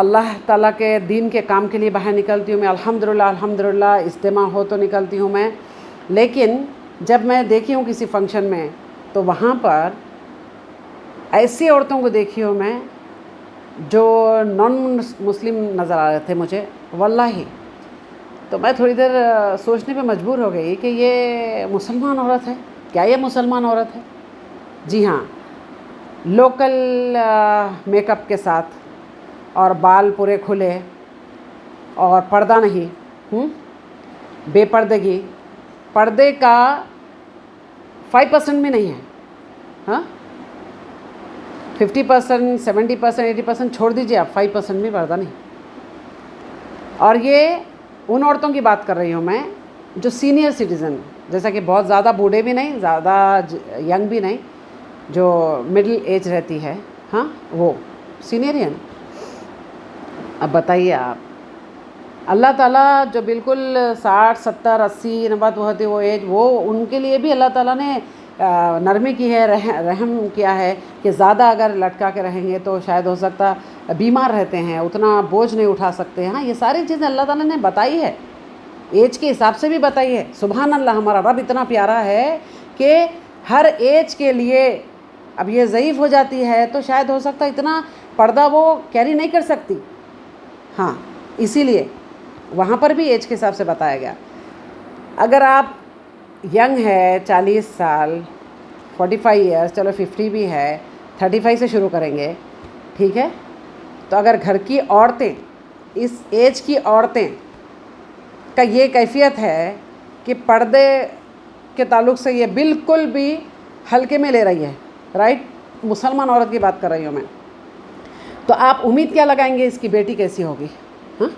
اللہ تعالیٰ کے دین کے کام کے لیے باہر نکلتی ہوں میں، الحمدللہ اجتماع ہو تو نکلتی ہوں میں، لیکن جب میں دیکھی ہوں کسی فنکشن میں تو وہاں پر ایسی عورتوں کو دیکھی ہوں میں جو نان مسلم نظر آ رہے تھے مجھے واللہ. تو میں تھوڑی دیر سوچنے پہ مجبور ہو گئی کہ یہ مسلمان عورت ہے کیا؟ یہ مسلمان عورت ہے؟ جی ہاں، لوکل میک اپ کے ساتھ اور بال پورے کھلے اور پردہ نہیں، بے پردگی، پردے کا 5% بھی نہیں ہے، ہاں 50%، 70%، 80% چھوڑ دیجیے آپ، 5% بھی پردہ نہیں. اور یہ ان عورتوں کی بات کر رہی ہوں میں جو سینئر سٹیزن، جیسا کہ بہت زیادہ بوڑھے بھی نہیں، زیادہ ینگ بھی نہیں، جو مڈل ایج رہتی ہے، ہاں وہ سینئر ہی ہے نا. اب بتائیے آپ، اللہ تعالیٰ جو بالکل 60، 70، 80، 90 ہوتی وہ ایج، وہ ان کے لیے بھی اللہ تعالیٰ نے نرمی کی ہے، رحم کیا ہے کہ زیادہ اگر لٹکا کے رہیں گے تو شاید ہو سکتا بیمار رہتے ہیں، اتنا بوجھ نہیں اٹھا سکتے. ہاں یہ ساری چیزیں اللہ تعالیٰ نے بتائی ہے، ایج کے حساب سے بھی بتائی ہے. سبحان اللہ، ہمارا رب اتنا پیارا ہے کہ ہر ایج کے لیے. اب یہ ضعیف ہو جاتی ہے تو شاید ہو سکتا اتنا پردہ وہ کیری نہیں کر سکتی، ہاں اسی لیے وہاں پر بھی ایج کے حساب سے بتایا گیا. اگر آپ ینگ ہے 40 سال، 45 ایئرس، چلو 50 بھی ہے، 35 سے شروع کریں گے، ٹھیک ہے. تو اگر گھر کی عورتیں، اس ایج کی عورتیں کا یہ کیفیت ہے کہ پردے کے تعلق سے یہ بالکل بھی ہلکے میں لے رہی ہے، رائٹ، مسلمان عورت کی بات کر رہی ہوں میں، تو آپ امید کیا لگائیں گے اس کی بیٹی کیسی ہوگی؟ ہاں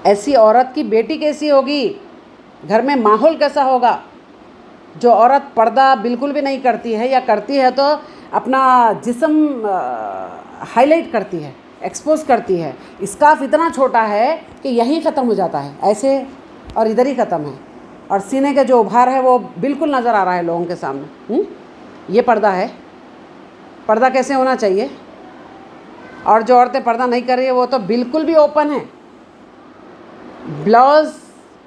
ایسی عورت کی بیٹی کیسی ہوگی؟ گھر میں ماحول کیسا ہوگا؟ جو عورت پردہ بالکل بھی نہیں کرتی ہے یا کرتی ہے تو اپنا جسم ہائی لائٹ کرتی ہے، ایکسپوز کرتی ہے، اسکارف اتنا چھوٹا ہے کہ یہیں ختم ہو جاتا ہے ایسے اور ادھر ہی ختم ہے، اور سینے کا جو ابھار ہے وہ بالکل نظر آ رہا ہے لوگوں کے سامنے. یہ پردہ ہے؟ پردہ کیسے ہونا چاہیے؟ اور جو عورتیں پردہ نہیں کر رہی ہیں وہ تو بالکل بھی اوپن ہیں. بلاؤز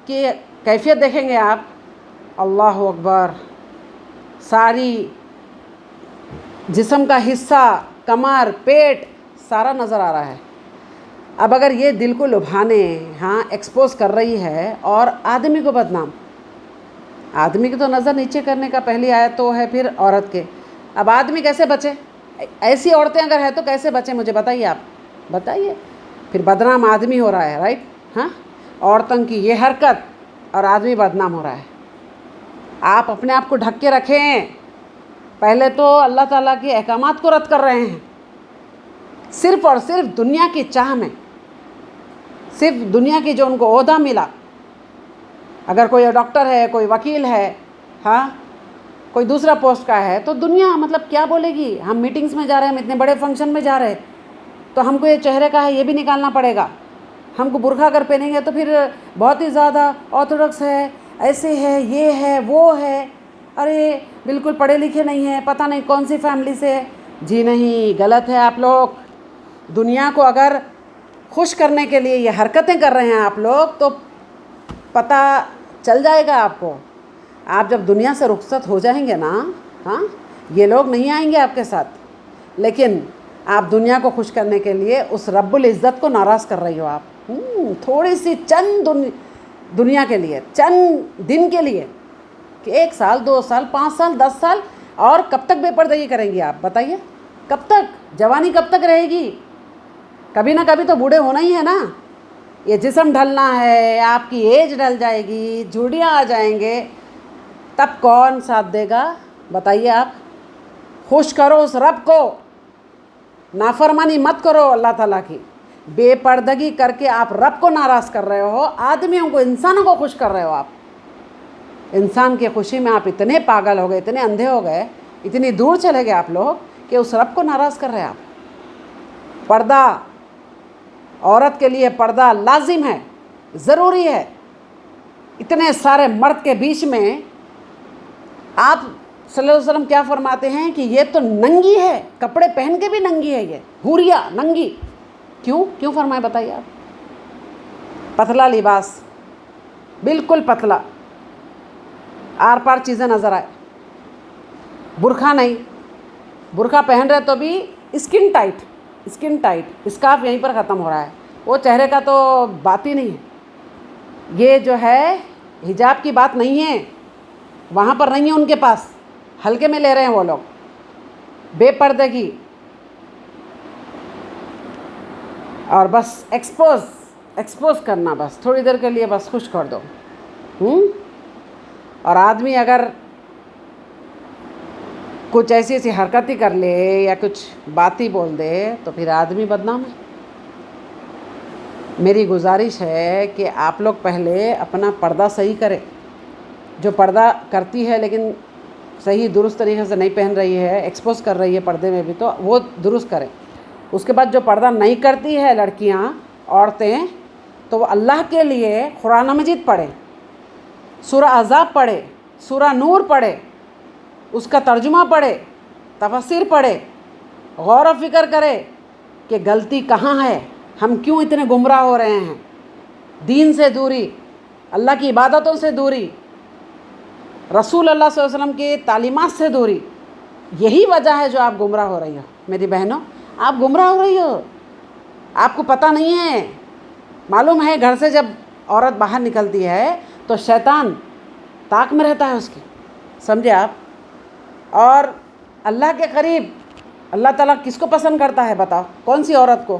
کی کیفیت دیکھیں گے آپ، اللہ اکبر، ساری جسم کا حصہ، کمر، پیٹ سارا نظر آ رہا ہے. اب اگر یہ دل کو لبھانے، ہاں ایکسپوز کر رہی ہے اور آدمی کو بدنام، آدمی کی تو نظر نیچے کرنے کا پہلی آیت تو ہے، پھر عورت کے. اب آدمی کیسے بچے؟ ایسی عورتیں اگر ہیں تو کیسے بچیں؟ مجھے بتائیے آپ، بتائیے. پھر بدنام آدمی ہو رہا ہے، رائٹ، ہاں عورتوں کی یہ حرکت اور آدمی بدنام ہو رہا ہے. آپ اپنے آپ کو ڈھک کے رکھیں. پہلے تو اللہ تعالیٰ کے احکامات کو رد کر رہے ہیں، صرف اور صرف دنیا کی چاہ میں، صرف دنیا کی جو ان کو عہدہ ملا. اگر کوئی ڈاکٹر ہے، کوئی وکیل ہے، ہاں کوئی دوسرا پوسٹ کا ہے، تو دنیا مطلب کیا بولے گی؟ ہم میٹنگز میں جا رہے ہیں، ہم اتنے بڑے فنکشن میں جا رہے ہیں تو ہم کو یہ چہرے کا ہے یہ بھی نکالنا پڑے گا. ہم کو برقع اگر پہنیں گے تو پھر بہت ہی زیادہ آرتھوڈکس ہے، ایسے ہے، یہ ہے، وہ ہے، ارے بالکل پڑھے لکھے نہیں ہیں، پتہ نہیں کون سی فیملی سے. جی نہیں، غلط ہے. آپ لوگ دنیا کو اگر خوش کرنے کے لیے یہ حرکتیں کر رہے ہیں آپ لوگ تو پتہ چل جائے گا آپ کو. آپ جب دنیا سے رخصت ہو جائیں گے نا، ہاں یہ لوگ نہیں آئیں گے آپ کے ساتھ، لیکن آپ دنیا کو خوش کرنے کے لیے اس رب العزت کو ناراض کر رہی ہو. آپ تھوڑی سی چند دنیا کے لیے، چند دن کے لیے، کہ 1 سال، 2 سال، 5 سال، 10 سال، اور کب تک بے پردگی کریں گی آپ؟ بتائیے کب تک؟ جوانی کب تک رہے گی؟ کبھی نہ کبھی تو بوڑھے ہونا ہی ہے نا. یہ جسم ڈھلنا ہے، آپ کی ایج ڈل جائے گی، جھوڑیاں آ جائیں گے، تب کون ساتھ دے گا؟ بتائیے آپ. خوش کرو اس رب کو، نافرمانی مت کرو اللہ تعالیٰ کی. بے پردگی کر کے آپ رب کو ناراض کر رہے ہو، آدمیوں کو، انسانوں کو خوش کر رہے ہو. آپ انسان کی خوشی میں آپ اتنے پاگل ہو گئے، اتنے اندھے ہو گئے، اتنی دور چلے گئے آپ لوگ کہ اس رب کو ناراض کر رہے ہیں آپ. پردہ، عورت کے لیے پردہ لازم ہے، ضروری ہے. اتنے سارے مرد کے بیچ میں آپ صلی اللہ علیہ وسلم کیا فرماتے ہیں کہ یہ تو ننگی ہے، کپڑے پہن کے بھی ننگی ہے، یہ حوریہ ننگی. کیوں فرمائے بتائیے آپ؟ پتلا لباس، بالکل پتلا، آر پار چیزیں نظر آئے، برقع نہیں، برقع پہن رہے تو بھی اسکن ٹائٹ، اسکارف یہیں پر ختم ہو رہا ہے، وہ چہرے کا تو بات ہی نہیں ہے۔ یہ جو ہے حجاب کی بات نہیں ہے، وہاں پر نہیں ہے ان کے پاس، ہلکے میں لے رہے ہیں وہ لوگ، بے پردگی اور بس ایکسپوز کرنا، بس تھوڑی دیر کے لیے بس خوش کر دو۔ اور آدمی اگر کچھ ایسی حرکت ہی کر لے یا کچھ بات ہی بول دے تو پھر آدمی بدنام ہے۔ میری گزارش ہے کہ آپ لوگ پہلے اپنا پردہ صحیح کریں، جو پردہ کرتی ہے لیکن صحیح درست طریقے سے نہیں پہن رہی ہے، ایکسپوز کر رہی ہے پردے میں بھی، تو وہ درست کریں۔ اس کے بعد جو پردہ نہیں کرتی ہے لڑکیاں، عورتیں، تو وہ اللہ کے لیے قرآن مجید پڑھیں، سورہ احزاب پڑھے، سورہ نور پڑھے، اس کا ترجمہ پڑھے، تفسیر پڑھے، غور و فکر کرے کہ غلطی کہاں ہے، ہم کیوں اتنے گمراہ ہو رہے ہیں، دین سے دوری، اللہ کی عبادتوں سے دوری، رسول اللہ صلی اللہ علیہ وسلم کی تعلیمات سے دوری، یہی وجہ ہے جو آپ گمراہ ہو رہی ہو۔ میری بہنوں، آپ گمراہ ہو رہی ہو، آپ کو پتہ نہیں ہے۔ معلوم ہے گھر سے جب عورت باہر نکلتی ہے تو شیطان طاق میں رہتا ہے اس کی، سمجھے آپ؟ اور اللہ کے قریب اللہ تعالیٰ کس کو پسند کرتا ہے بتاؤ؟ کون سی عورت کو؟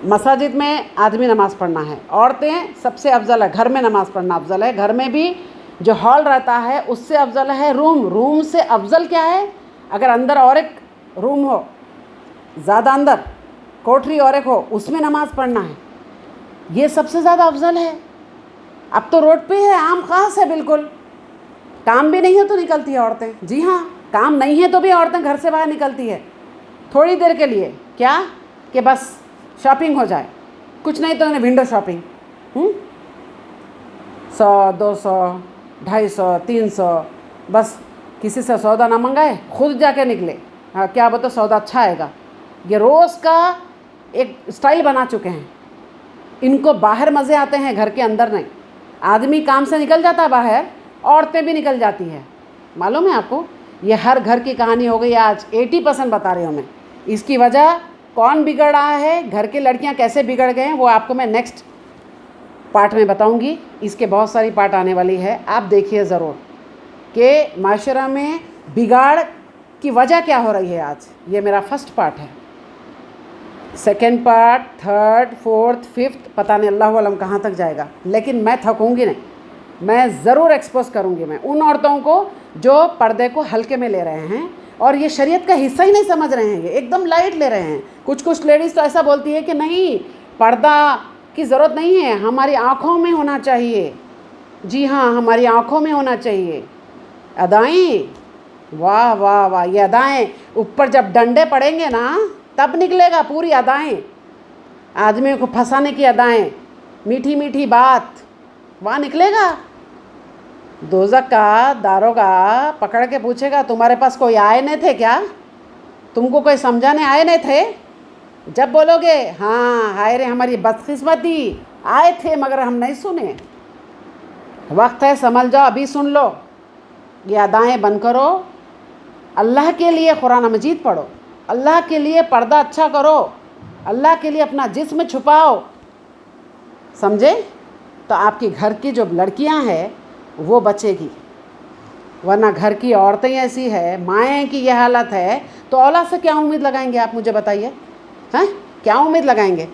مساجد میں آدمی نماز پڑھنا ہے، عورتیں سب سے افضل ہے، گھر میں نماز پڑھنا افضل ہے، گھر میں بھی جو ہال رہتا ہے اس سے افضل ہے روم سے افضل کیا ہے؟ اگر اندر اور ایک روم ہو، زیادہ اندر کوٹری اور ایک ہو، اس میں نماز پڑھنا ہے، یہ سب سے زیادہ افضل ہے۔ اب تو روڈ پہ ہے، عام خاص ہے، بالکل کام بھی نہیں ہے تو نکلتی ہے عورتیں، جی ہاں، کام نہیں ہے تو بھی عورتیں گھر سے باہر نکلتی ہے تھوڑی دیر کے لیے، کیا کہ بس شاپنگ ہو جائے، کچھ نہیں تو ونڈو شاپنگ، 100 200 250 300، بس کسی سے سودا نہ منگائے، خود جا کے نکلے، ہاں کیا بتا سودا اچھا آئے گا۔ یہ روز کا ایک اسٹائل بنا چکے ہیں، ان کو باہر مزے آتے ہیں، گھر کے اندر نہیں۔ آدمی کام سے نکل جاتا ہے باہر، عورتیں بھی نکل جاتی ہیں، معلوم ہے آپ کو؟ یہ ہر گھر کی کہانی ہو گئی آج، 80% بتا رہی ہوں میں۔ اس کی وجہ کون بگڑ رہا ہے، گھر کی لڑکیاں کیسے بگڑ گئے ہیں، وہ آپ کو میں نیکسٹ پارٹ میں بتاؤں گی۔ اس کے بہت ساری پارٹ آنے والی ہے، آپ دیکھیے ضرور کہ معاشرہ میں بگاڑ کی وجہ کیا ہو رہی ہے آج۔ یہ میرا فرسٹ پارٹ ہے، second part, third, fourth, fifth, پتہ نہیں اللہ علم کہاں تک جائے گا، لیکن میں تھکوں گی نہیں، میں ضرور ایکسپوز کروں گی میں ان عورتوں کو جو پردے کو ہلکے میں لے رہے ہیں اور یہ شریعت کا حصہ ہی نہیں سمجھ رہے ہیں، یہ ایک دم لائٹ لے رہے ہیں۔ کچھ لیڈیز تو ایسا بولتی ہے کہ نہیں، پردہ کی ضرورت نہیں ہے، ہماری آنکھوں میں ہونا چاہیے، جی ہاں، ہماری آنکھوں میں ہونا چاہیے۔ ادائیں، واہ واہ واہ، یہ ادائیں اوپر جب ڈنڈے پڑیں گے نا تب نکلے گا پوری ادائیں، آدمیوں کو پھنسانے کی ادائیں، میٹھی میٹھی بات، وہاں نکلے گا۔ دوزخ کا داروغہ پکڑ کے پوچھے گا تمہارے پاس کوئی آئے نہیں تھے کیا؟ تم کو کوئی سمجھانے آئے نہیں تھے؟ جب بولو گے ہاں ہائے رے ہماری بدقسمتی، آئے تھے مگر ہم نہیں سنے، وقت ہے سنبھل جاؤ، ابھی سن لو، یہ ادائیں بند کرو، اللہ کے لیے قرآن مجید پڑھو، اللہ کے لیے پردہ اچھا کرو، اللہ کے لیے اپنا جسم چھپاؤ، سمجھے؟ تو آپ کی گھر کی جو لڑکیاں ہیں وہ بچے گی، ورنہ گھر کی عورتیں ایسی ہے، مائیں کی یہ حالت ہے تو اولاد سے کیا امید لگائیں گے آپ مجھے بتائیے، ہیں کیا امید لگائیں گے؟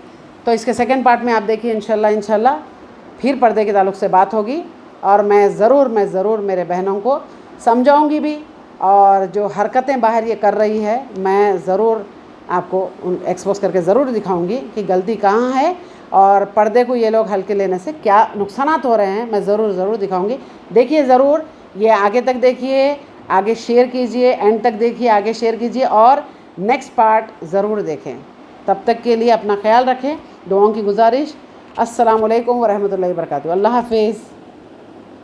تو اس کے سیکنڈ پارٹ میں آپ دیکھیے انشاءاللہ پھر پردے کے تعلق سے بات ہوگی، اور میں ضرور میرے بہنوں کو سمجھاؤں گی بھی، اور جو حرکتیں باہر یہ کر رہی ہے میں ضرور آپ کو ایکسپوز کر کے ضرور دکھاؤں گی کہ غلطی کہاں ہے، اور پردے کو یہ لوگ ہلکے لینے سے کیا نقصانات ہو رہے ہیں، میں ضرور دکھاؤں گی۔ دیکھیے ضرور، یہ آگے تک دیکھیے، آگے شیئر کیجئے، اینڈ تک دیکھیے، آگے شیئر کیجئے، اور نیکسٹ پارٹ ضرور دیکھیں۔ تب تک کے لیے اپنا خیال رکھیں، دعاؤں کی گزارش۔ السلام علیکم ورحمۃ اللہ وبرکاتہ، اللہ حافظ۔